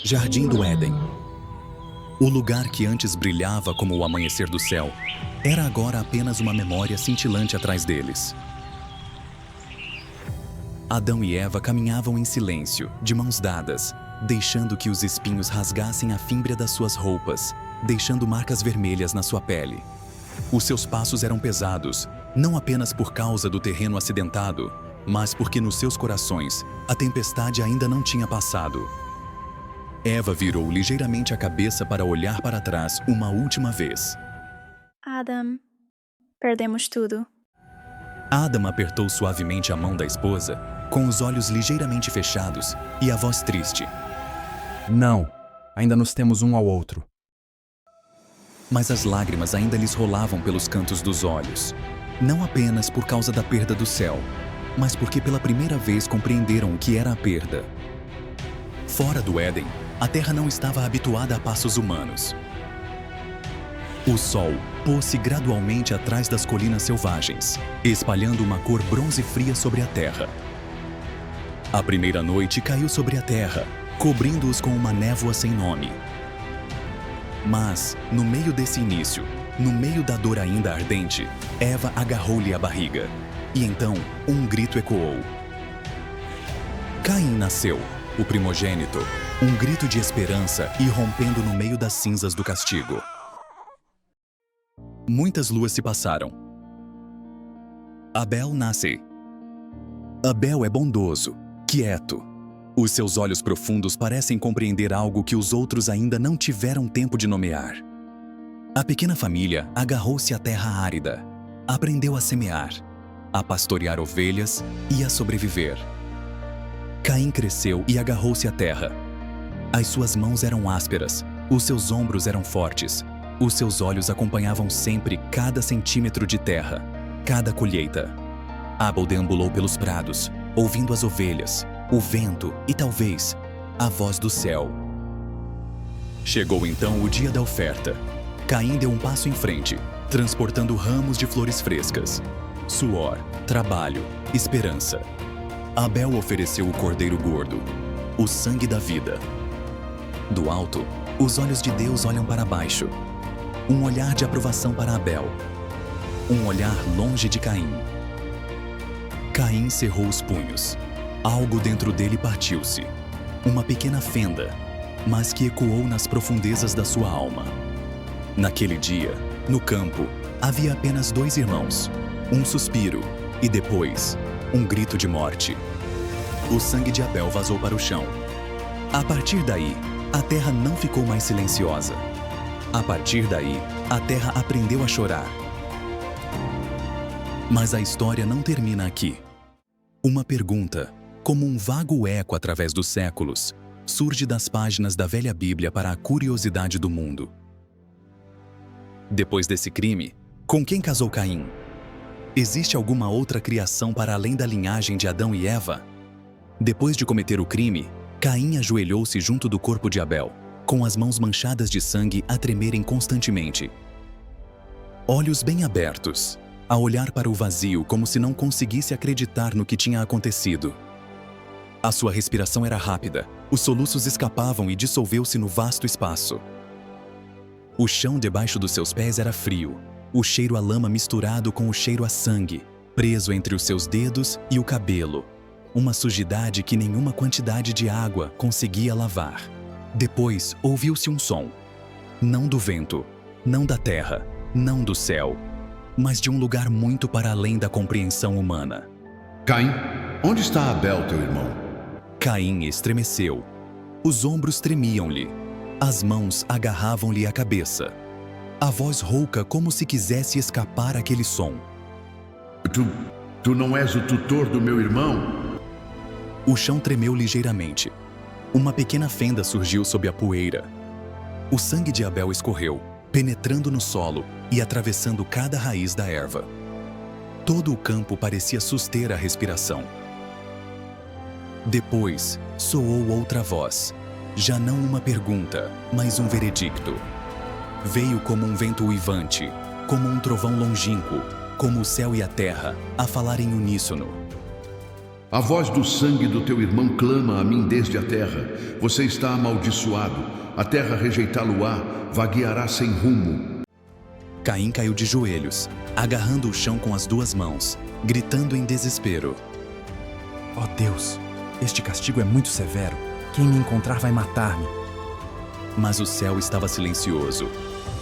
Jardim do Éden. O lugar que antes brilhava como o amanhecer do céu, era agora apenas uma memória cintilante atrás deles. Adão e Eva caminhavam em silêncio, de mãos dadas, deixando que os espinhos rasgassem a fímbria das suas roupas, deixando marcas vermelhas na sua pele. Os seus passos eram pesados, não apenas por causa do terreno acidentado, mas porque nos seus corações a tempestade ainda não tinha passado. Eva virou ligeiramente a cabeça para olhar para trás uma última vez. Adam, perdemos tudo. Adam apertou suavemente a mão da esposa, com os olhos ligeiramente fechados e a voz triste. Não, ainda nos temos um ao outro. Mas as lágrimas ainda lhes rolavam pelos cantos dos olhos. Não apenas por causa da perda do céu, mas porque pela primeira vez compreenderam o que era a perda. Fora do Éden, a terra não estava habituada a passos humanos. O sol pôs-se gradualmente atrás das colinas selvagens, espalhando uma cor bronze fria sobre a terra. A primeira noite caiu sobre a terra, cobrindo-os com uma névoa sem nome. Mas, no meio desse início, no meio da dor ainda ardente, Eva agarrou-lhe a barriga. E então, um grito ecoou. Caim nasceu, o primogênito, um grito de esperança irrompendo no meio das cinzas do castigo. Muitas luas se passaram. Abel nasce. Abel é bondoso, quieto. Os seus olhos profundos parecem compreender algo que os outros ainda não tiveram tempo de nomear. A pequena família agarrou-se à terra árida, aprendeu a semear, a pastorear ovelhas e a sobreviver. Caim cresceu e agarrou-se à terra. As suas mãos eram ásperas, os seus ombros eram fortes, os seus olhos acompanhavam sempre cada centímetro de terra, cada colheita. Abel deambulou pelos prados, ouvindo as ovelhas, o vento e talvez a voz do céu. Chegou então o dia da oferta. Caim deu um passo em frente, transportando ramos de flores frescas. Suor, trabalho, esperança. Abel ofereceu o cordeiro gordo, o sangue da vida. Do alto, os olhos de Deus olham para baixo. Um olhar de aprovação para Abel. Um olhar longe de Caim. Caim cerrou os punhos. Algo dentro dele partiu-se. Uma pequena fenda, mas que ecoou nas profundezas da sua alma. Naquele dia, no campo, havia apenas dois irmãos. Um suspiro e depois, um grito de morte. O sangue de Abel vazou para o chão. A partir daí, a terra não ficou mais silenciosa. A partir daí, a terra aprendeu a chorar. Mas a história não termina aqui. Uma pergunta, como um vago eco através dos séculos, surge das páginas da velha Bíblia para a curiosidade do mundo. Depois desse crime, com quem casou Caim? Existe alguma outra criação para além da linhagem de Adão e Eva? Depois de cometer o crime, Caim ajoelhou-se junto do corpo de Abel, com as mãos manchadas de sangue a tremerem constantemente. Olhos bem abertos, a olhar para o vazio como se não conseguisse acreditar no que tinha acontecido. A sua respiração era rápida, os soluços escapavam e dissolveu-se no vasto espaço. O chão debaixo dos seus pés era frio, o cheiro a lama misturado com o cheiro a sangue, preso entre os seus dedos e o cabelo. Uma sujidade que nenhuma quantidade de água conseguia lavar. Depois ouviu-se um som. Não do vento, não da terra, não do céu, mas de um lugar muito para além da compreensão humana. Caim, onde está Abel, teu irmão? Caim estremeceu. Os ombros tremiam-lhe. As mãos agarravam-lhe a cabeça. A voz rouca como se quisesse escapar àquele som. Tu não és o tutor do meu irmão? O chão tremeu ligeiramente. Uma pequena fenda surgiu sob a poeira. O sangue de Abel escorreu, penetrando no solo e atravessando cada raiz da erva. Todo o campo parecia suster a respiração. Depois, soou outra voz. Já não uma pergunta, mas um veredicto. Veio como um vento uivante, como um trovão longínquo, como o céu e a terra, a falar em uníssono. A voz do sangue do teu irmão clama a mim desde a terra. Você está amaldiçoado. A terra rejeitá-lo-á, vagueará sem rumo. Caim caiu de joelhos, agarrando o chão com as duas mãos, gritando em desespero. Ó Deus, este castigo é muito severo. Quem me encontrar vai matar-me. Mas o céu estava silencioso.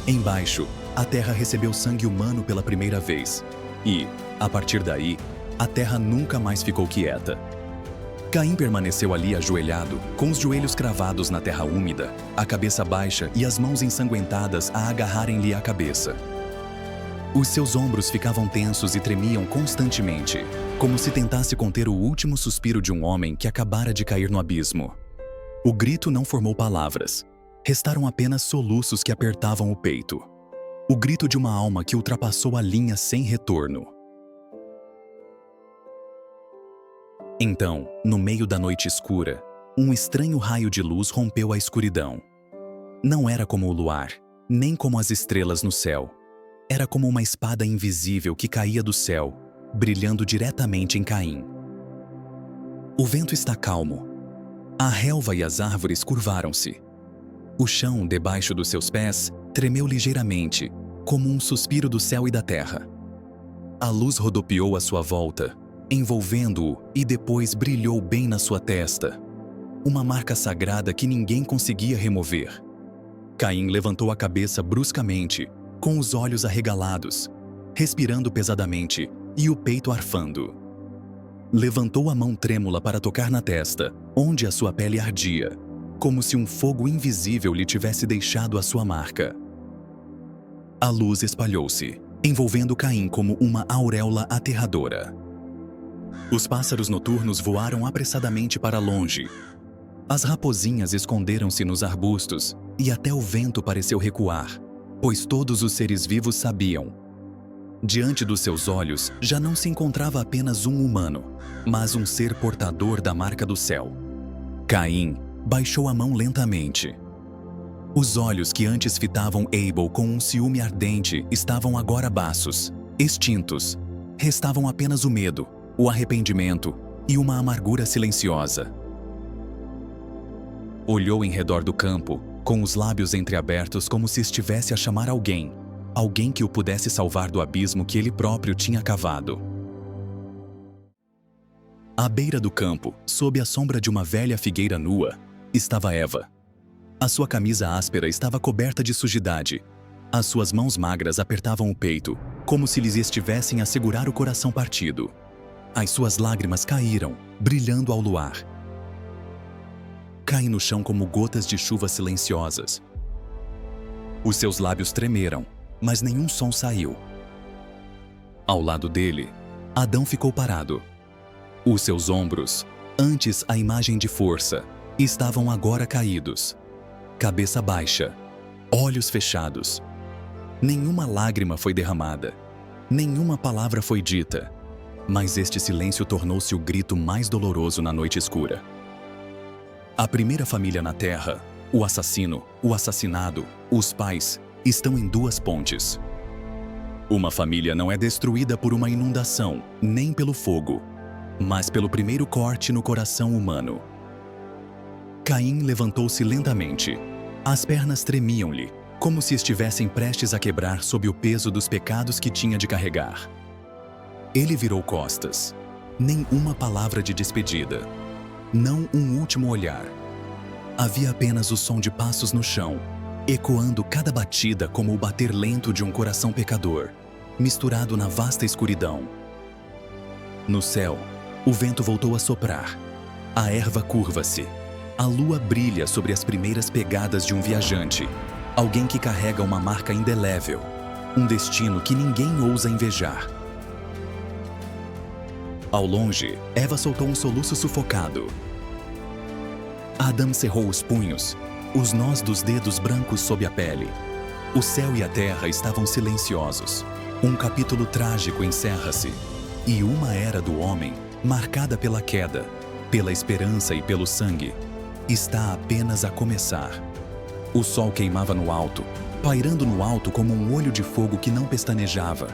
Embaixo, a terra recebeu sangue humano pela primeira vez. E, a partir daí, a terra nunca mais ficou quieta. Caim permaneceu ali ajoelhado, com os joelhos cravados na terra úmida, a cabeça baixa e as mãos ensanguentadas a agarrarem-lhe a cabeça. Os seus ombros ficavam tensos e tremiam constantemente, como se tentasse conter o último suspiro de um homem que acabara de cair no abismo. O grito não formou palavras. Restaram apenas soluços que apertavam o peito. O grito de uma alma que ultrapassou a linha sem retorno. Então, no meio da noite escura, um estranho raio de luz rompeu a escuridão. Não era como o luar, nem como as estrelas no céu. Era como uma espada invisível que caía do céu, brilhando diretamente em Caim. O vento está calmo. A relva e as árvores curvaram-se. O chão, debaixo dos seus pés, tremeu ligeiramente, como um suspiro do céu e da terra. A luz rodopiou à sua volta, envolvendo-o e depois brilhou bem na sua testa. Uma marca sagrada que ninguém conseguia remover. Caim levantou a cabeça bruscamente, com os olhos arregalados, respirando pesadamente e o peito arfando. Levantou a mão trêmula para tocar na testa, onde a sua pele ardia, como se um fogo invisível lhe tivesse deixado a sua marca. A luz espalhou-se, envolvendo Caim como uma auréola aterradora. Os pássaros noturnos voaram apressadamente para longe. As raposinhas esconderam-se nos arbustos e até o vento pareceu recuar, pois todos os seres vivos sabiam. Diante dos seus olhos já não se encontrava apenas um humano, mas um ser portador da marca do céu. Caim baixou a mão lentamente. Os olhos que antes fitavam Abel com um ciúme ardente estavam agora baços, extintos. Restavam apenas o medo, o arrependimento e uma amargura silenciosa. Olhou em redor do campo, com os lábios entreabertos como se estivesse a chamar alguém que o pudesse salvar do abismo que ele próprio tinha cavado. À beira do campo, sob a sombra de uma velha figueira nua, estava Eva. A sua camisa áspera estava coberta de sujidade. As suas mãos magras apertavam o peito, como se lhes estivessem a segurar o coração partido. As suas lágrimas caíram, brilhando ao luar. Caem no chão como gotas de chuva silenciosas. Os seus lábios tremeram, mas nenhum som saiu. Ao lado dele, Adão ficou parado. Os seus ombros, antes a imagem de força, estavam agora caídos. Cabeça baixa, olhos fechados. Nenhuma lágrima foi derramada, nenhuma palavra foi dita, mas este silêncio tornou-se o grito mais doloroso na noite escura. A primeira família na Terra, o assassino, o assassinado, os pais, estão em duas pontes. Uma família não é destruída por uma inundação, nem pelo fogo, mas pelo primeiro corte no coração humano. Caim levantou-se lentamente. As pernas tremiam-lhe, como se estivessem prestes a quebrar sob o peso dos pecados que tinha de carregar. Ele virou costas. Nem uma palavra de despedida. Não um último olhar. Havia apenas o som de passos no chão, ecoando cada batida como o bater lento de um coração pecador, misturado na vasta escuridão. No céu, o vento voltou a soprar. A erva curva-se. A lua brilha sobre as primeiras pegadas de um viajante, alguém que carrega uma marca indelével, um destino que ninguém ousa invejar. Ao longe, Eva soltou um soluço sufocado. Adão cerrou os punhos, os nós dos dedos brancos sob a pele. O céu e a terra estavam silenciosos. Um capítulo trágico encerra-se, e uma era do homem, marcada pela queda, pela esperança e pelo sangue, está apenas a começar. O sol queimava no alto, pairando no alto como um olho de fogo que não pestanejava,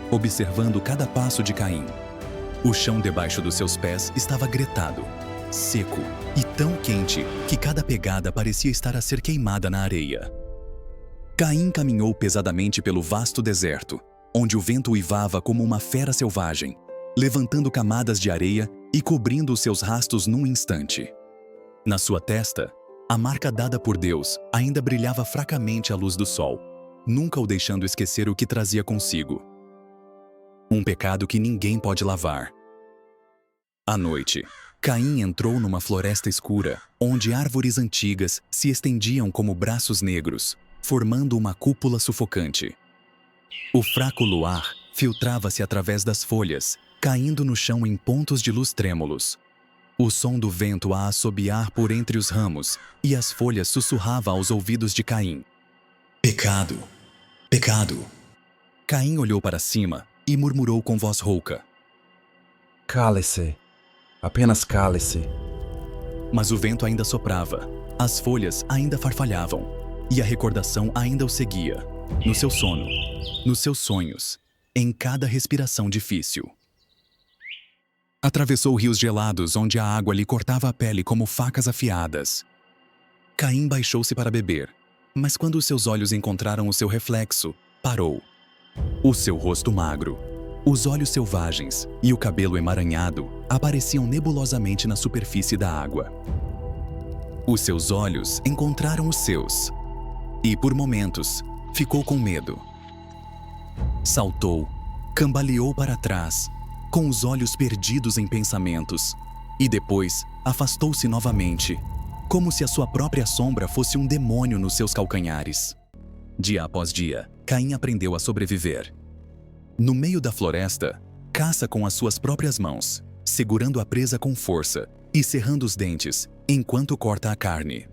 observando cada passo de Caim. O chão debaixo dos seus pés estava gretado, seco e tão quente que cada pegada parecia estar a ser queimada na areia. Caim caminhou pesadamente pelo vasto deserto, onde o vento uivava como uma fera selvagem, levantando camadas de areia e cobrindo os seus rastros num instante. Na sua testa, a marca dada por Deus ainda brilhava fracamente à luz do sol, nunca o deixando esquecer o que trazia consigo. Um pecado que ninguém pode lavar. À noite, Caim entrou numa floresta escura, onde árvores antigas se estendiam como braços negros, formando uma cúpula sufocante. O fraco luar filtrava-se através das folhas, caindo no chão em pontos de luz trêmulos. O som do vento a assobiar por entre os ramos e as folhas sussurrava aos ouvidos de Caim. Pecado! Pecado! Caim olhou para cima e murmurou com voz rouca. Cale-se. Apenas cale-se. Mas o vento ainda soprava, as folhas ainda farfalhavam, e a recordação ainda o seguia, no seu sono, nos seus sonhos, em cada respiração difícil. Atravessou rios gelados onde a água lhe cortava a pele como facas afiadas. Caim baixou-se para beber, mas quando os seus olhos encontraram o seu reflexo, parou. O seu rosto magro, os olhos selvagens e o cabelo emaranhado apareciam nebulosamente na superfície da água. Os seus olhos encontraram os seus, e por momentos ficou com medo. Saltou, cambaleou para trás, com os olhos perdidos em pensamentos, e depois afastou-se novamente, como se a sua própria sombra fosse um demônio nos seus calcanhares. Dia após dia, Caim aprendeu a sobreviver. No meio da floresta, caça com as suas próprias mãos, segurando a presa com força e cerrando os dentes enquanto corta a carne.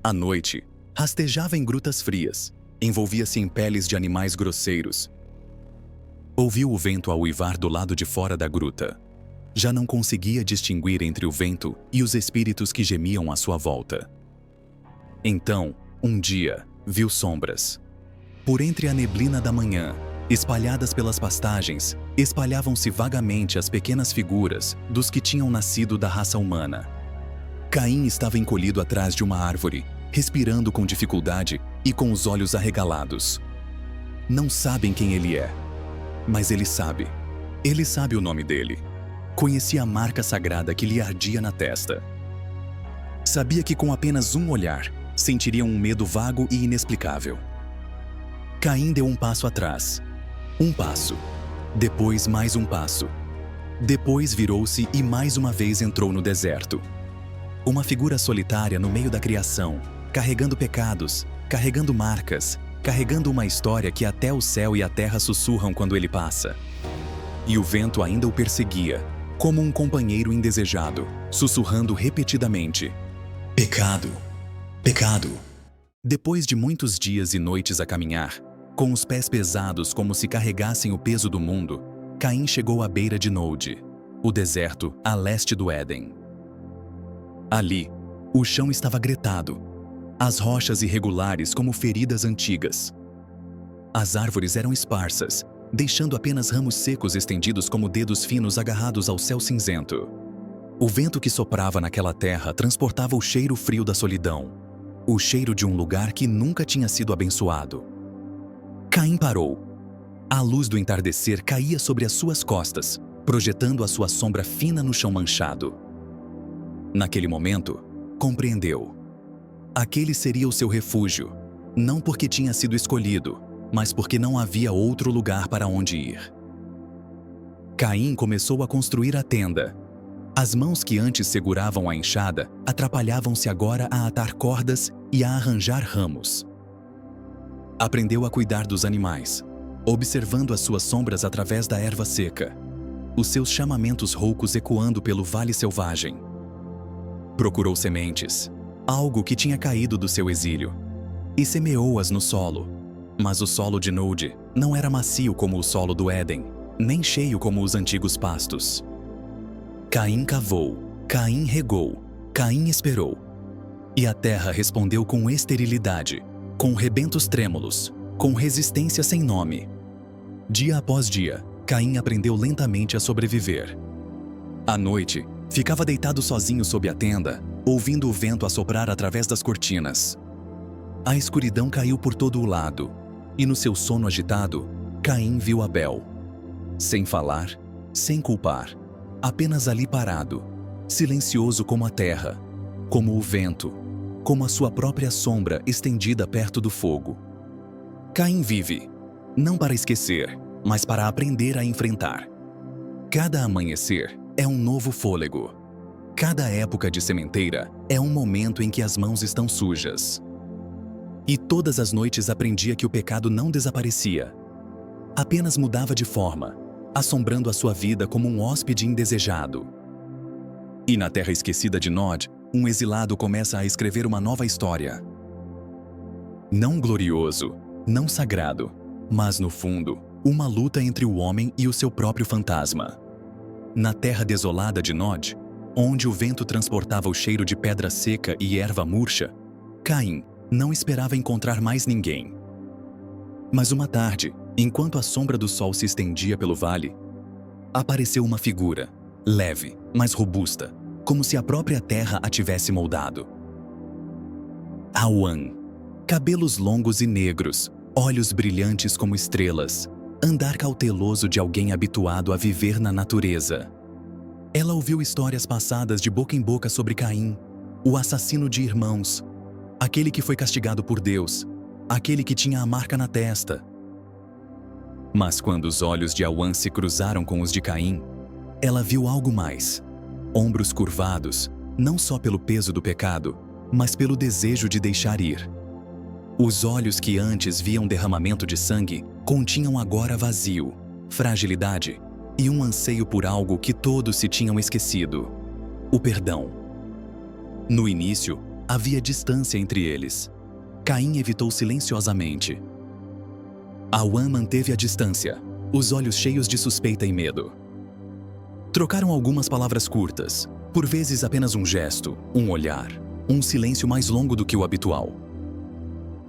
À noite, rastejava em grutas frias, envolvia-se em peles de animais grosseiros. Ouviu o vento a uivar do lado de fora da gruta. Já não conseguia distinguir entre o vento e os espíritos que gemiam à sua volta. Então, um dia, viu sombras. Por entre a neblina da manhã, espalhadas pelas pastagens, espalhavam-se vagamente as pequenas figuras dos que tinham nascido da raça humana. Caim estava encolhido atrás de uma árvore, respirando com dificuldade e com os olhos arregalados. Não sabem quem ele é, mas ele sabe. Ele sabe o nome dele. Conhecia a marca sagrada que lhe ardia na testa. Sabia que com apenas um olhar, sentiria um medo vago e inexplicável. Caim deu um passo atrás. Um passo. Depois mais um passo. Depois virou-se e mais uma vez entrou no deserto. Uma figura solitária no meio da criação, carregando pecados, carregando marcas, carregando uma história que até o céu e a terra sussurram quando ele passa. E o vento ainda o perseguia, como um companheiro indesejado, sussurrando repetidamente: pecado, pecado. Depois de muitos dias e noites a caminhar, com os pés pesados como se carregassem o peso do mundo, Caim chegou à beira de Nod, o deserto a leste do Éden. Ali, o chão estava gretado, as rochas irregulares como feridas antigas. As árvores eram esparsas, deixando apenas ramos secos estendidos como dedos finos agarrados ao céu cinzento. O vento que soprava naquela terra transportava o cheiro frio da solidão, o cheiro de um lugar que nunca tinha sido abençoado. Caim parou. A luz do entardecer caía sobre as suas costas, projetando a sua sombra fina no chão manchado. Naquele momento, compreendeu. Aquele seria o seu refúgio, não porque tinha sido escolhido, mas porque não havia outro lugar para onde ir. Caim começou a construir a tenda. As mãos que antes seguravam a enxada atrapalhavam-se agora a atar cordas e a arranjar ramos. Aprendeu a cuidar dos animais, observando as suas sombras através da erva seca, os seus chamamentos roucos ecoando pelo vale selvagem. Procurou sementes, algo que tinha caído do seu exílio, e semeou-as no solo. Mas o solo de Nod não era macio como o solo do Éden, nem cheio como os antigos pastos. Caim cavou, Caim regou, Caim esperou. E a terra respondeu com esterilidade, com rebentos trêmulos, com resistência sem nome. Dia após dia, Caim aprendeu lentamente a sobreviver. À noite, ficava deitado sozinho sob a tenda, ouvindo o vento assoprar através das cortinas. A escuridão caiu por todo o lado, e no seu sono agitado, Caim viu Abel. Sem falar, sem culpar, apenas ali parado, silencioso como a terra, como o vento, como a sua própria sombra estendida perto do fogo. Caim vive, não para esquecer, mas para aprender a enfrentar. Cada amanhecer é um novo fôlego. Cada época de sementeira é um momento em que as mãos estão sujas. E todas as noites aprendia que o pecado não desaparecia. Apenas mudava de forma, assombrando a sua vida como um hóspede indesejado. E na terra esquecida de Nod, um exilado começa a escrever uma nova história. Não glorioso, não sagrado, mas no fundo, uma luta entre o homem e o seu próprio fantasma. Na terra desolada de Nod, onde o vento transportava o cheiro de pedra seca e erva murcha, Caim não esperava encontrar mais ninguém. Mas uma tarde, enquanto a sombra do sol se estendia pelo vale, apareceu uma figura, leve, mas robusta, como se a própria terra a tivesse moldado. Awan. Cabelos longos e negros, olhos brilhantes como estrelas, andar cauteloso de alguém habituado a viver na natureza. Ela ouviu histórias passadas de boca em boca sobre Caim, o assassino de irmãos, aquele que foi castigado por Deus, aquele que tinha a marca na testa. Mas quando os olhos de Awan se cruzaram com os de Caim, ela viu algo mais. Ombros curvados, não só pelo peso do pecado, mas pelo desejo de deixar ir. Os olhos que antes viam derramamento de sangue continham agora vazio, fragilidade e um anseio por algo que todos se tinham esquecido: o perdão. No início, havia distância entre eles. Caim evitou silenciosamente. Awan manteve a distância, os olhos cheios de suspeita e medo. Trocaram algumas palavras curtas, por vezes apenas um gesto, um olhar, um silêncio mais longo do que o habitual.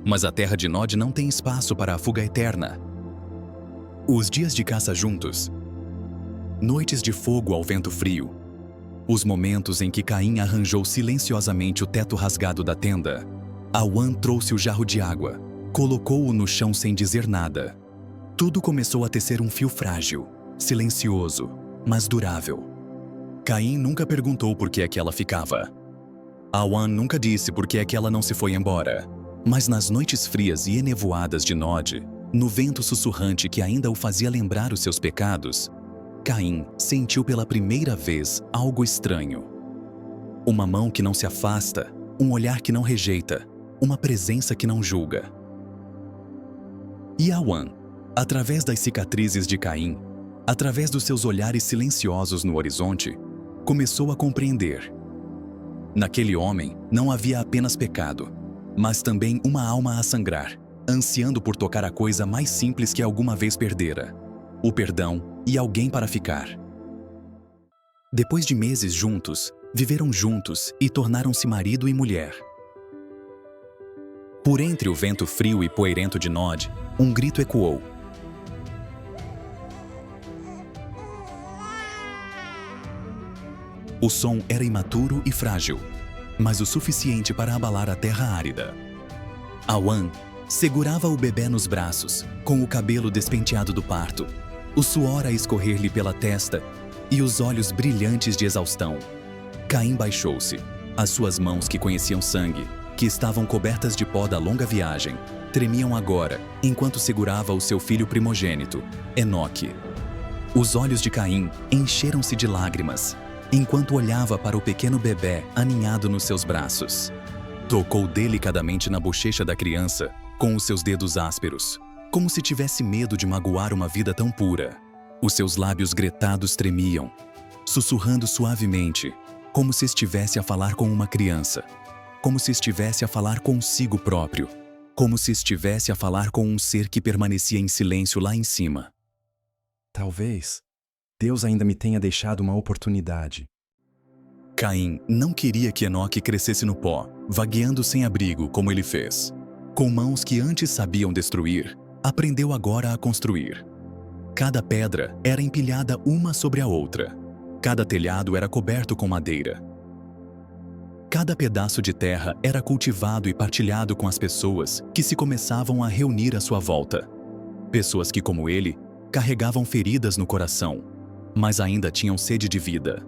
Mas a terra de Nod não tem espaço para a fuga eterna. Os dias de caça juntos, noites de fogo ao vento frio, os momentos em que Caim arranjou silenciosamente o teto rasgado da tenda, Awan trouxe o jarro de água, colocou-o no chão sem dizer nada. Tudo começou a tecer um fio frágil, silencioso, mas durável. Caim nunca perguntou por que é que ela ficava. Awan nunca disse por que é que ela não se foi embora. Mas nas noites frias e enevoadas de Nod, no vento sussurrante que ainda o fazia lembrar os seus pecados, Caim sentiu pela primeira vez algo estranho. Uma mão que não se afasta, um olhar que não rejeita, uma presença que não julga. E Awan, através das cicatrizes de Caim, através dos seus olhares silenciosos no horizonte, começou a compreender. Naquele homem não havia apenas pecado, mas também uma alma a sangrar, ansiando por tocar a coisa mais simples que alguma vez perdera: o perdão e alguém para ficar. Depois de meses juntos, viveram juntos e tornaram-se marido e mulher. Por entre o vento frio e poeirento de Nod, um grito ecoou. O som era imaturo e frágil, mas o suficiente para abalar a terra árida. Awan segurava o bebê nos braços, com o cabelo despenteado do parto, o suor a escorrer-lhe pela testa e os olhos brilhantes de exaustão. Caim baixou-se. As suas mãos que conheciam sangue, que estavam cobertas de pó da longa viagem, tremiam agora, enquanto segurava o seu filho primogênito, Enoque. Os olhos de Caim encheram-se de lágrimas, enquanto olhava para o pequeno bebê aninhado nos seus braços. Tocou delicadamente na bochecha da criança com os seus dedos ásperos, como se tivesse medo de magoar uma vida tão pura. Os seus lábios gretados tremiam, sussurrando suavemente, como se estivesse a falar com uma criança, como se estivesse a falar consigo próprio, como se estivesse a falar com um ser que permanecia em silêncio lá em cima. Talvez Deus ainda me tenha deixado uma oportunidade. Caim não queria que Enoque crescesse no pó, vagueando sem abrigo como ele fez. Com mãos que antes sabiam destruir, aprendeu agora a construir. Cada pedra era empilhada uma sobre a outra. Cada telhado era coberto com madeira. Cada pedaço de terra era cultivado e partilhado com as pessoas que se começavam a reunir à sua volta. Pessoas que, como ele, carregavam feridas no coração, mas ainda tinham sede de vida.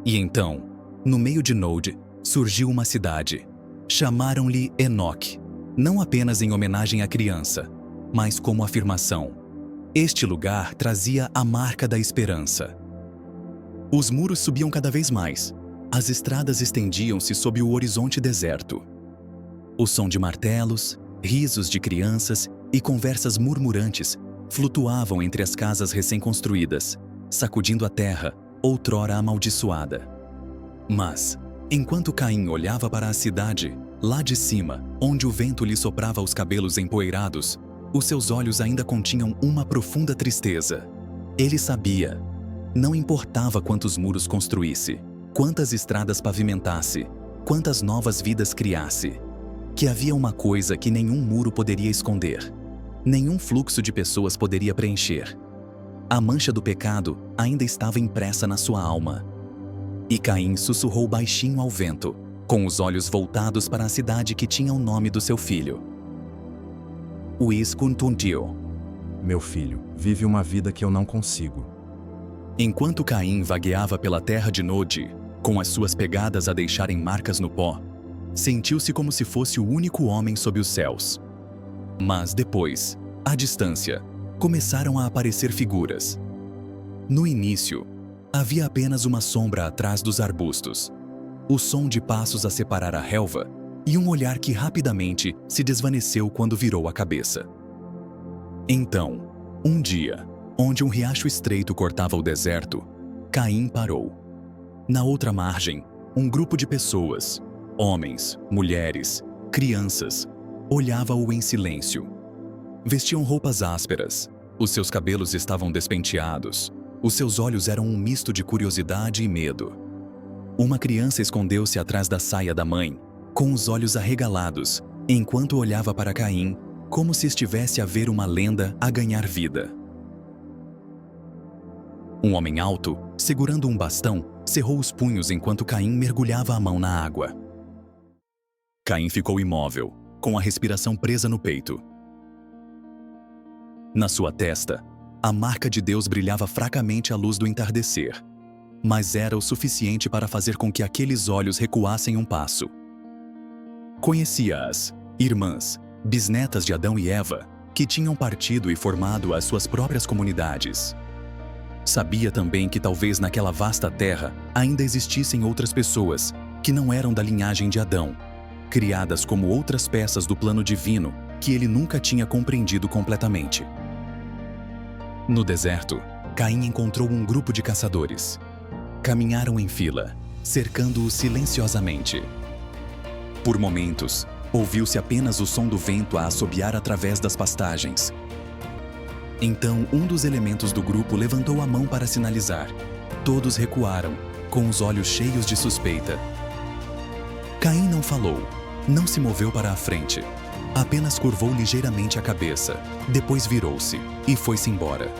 E então, no meio de Nod, surgiu uma cidade. Chamaram-lhe Enoque, não apenas em homenagem à criança, mas como afirmação. Este lugar trazia a marca da esperança. Os muros subiam cada vez mais. As estradas estendiam-se sob o horizonte deserto. O som de martelos, risos de crianças e conversas murmurantes flutuavam entre as casas recém-construídas, sacudindo a terra, outrora amaldiçoada. Mas, enquanto Caim olhava para a cidade, lá de cima, onde o vento lhe soprava os cabelos empoeirados, os seus olhos ainda continham uma profunda tristeza. Ele sabia. Não importava quantos muros construísse, quantas estradas pavimentasse, quantas novas vidas criasse, que havia uma coisa que nenhum muro poderia esconder, nenhum fluxo de pessoas poderia preencher. A mancha do pecado ainda estava impressa na sua alma. E Caim sussurrou baixinho ao vento, com os olhos voltados para a cidade que tinha o nome do seu filho. Uiskuntuntio. Meu filho, vive uma vida que eu não consigo. Enquanto Caim vagueava pela terra de Nod, com as suas pegadas a deixarem marcas no pó, sentiu-se como se fosse o único homem sob os céus. Mas depois, à distância, começaram a aparecer figuras. No início, havia apenas uma sombra atrás dos arbustos, o som de passos a separar a relva e um olhar que rapidamente se desvaneceu quando virou a cabeça. Então, um dia, onde um riacho estreito cortava o deserto, Caim parou. Na outra margem, um grupo de pessoas, homens, mulheres, crianças, olhava-o em silêncio. Vestiam roupas ásperas, os seus cabelos estavam despenteados, os seus olhos eram um misto de curiosidade e medo. Uma criança escondeu-se atrás da saia da mãe, com os olhos arregalados, enquanto olhava para Caim, como se estivesse a ver uma lenda a ganhar vida. Um homem alto, segurando um bastão, cerrou os punhos enquanto Caim mergulhava a mão na água. Caim ficou imóvel, com a respiração presa no peito. Na sua testa, a marca de Deus brilhava fracamente à luz do entardecer, mas era o suficiente para fazer com que aqueles olhos recuassem um passo. Conhecia-as, irmãs, bisnetas de Adão e Eva, que tinham partido e formado as suas próprias comunidades. Sabia também que talvez naquela vasta terra ainda existissem outras pessoas que não eram da linhagem de Adão, criadas como outras peças do plano divino que ele nunca tinha compreendido completamente. No deserto, Caim encontrou um grupo de caçadores. Caminharam em fila, cercando-o silenciosamente. Por momentos, ouviu-se apenas o som do vento a assobiar através das pastagens. Então, um dos elementos do grupo levantou a mão para sinalizar. Todos recuaram, com os olhos cheios de suspeita. Caim não falou, não se moveu para a frente. Apenas curvou ligeiramente a cabeça, depois virou-se e foi-se embora.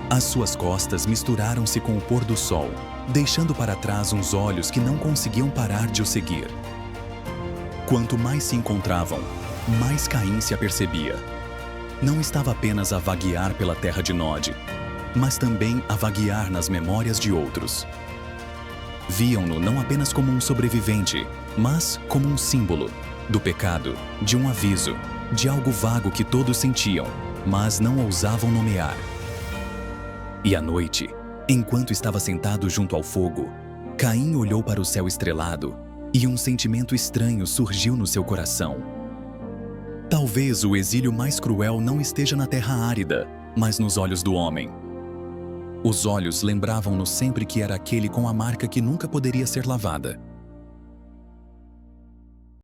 As suas costas misturaram-se com o pôr do sol, deixando para trás uns olhos que não conseguiam parar de o seguir. Quanto mais se encontravam, mais Caim se apercebia. Não estava apenas a vaguear pela terra de Nod, mas também a vaguear nas memórias de outros. Viam-no não apenas como um sobrevivente, mas como um símbolo do pecado, de um aviso, de algo vago que todos sentiam, mas não ousavam nomear. E à noite, enquanto estava sentado junto ao fogo, Caim olhou para o céu estrelado e um sentimento estranho surgiu no seu coração. Talvez o exílio mais cruel não esteja na terra árida, mas nos olhos do homem. Os olhos lembravam-no sempre que era aquele com a marca que nunca poderia ser lavada.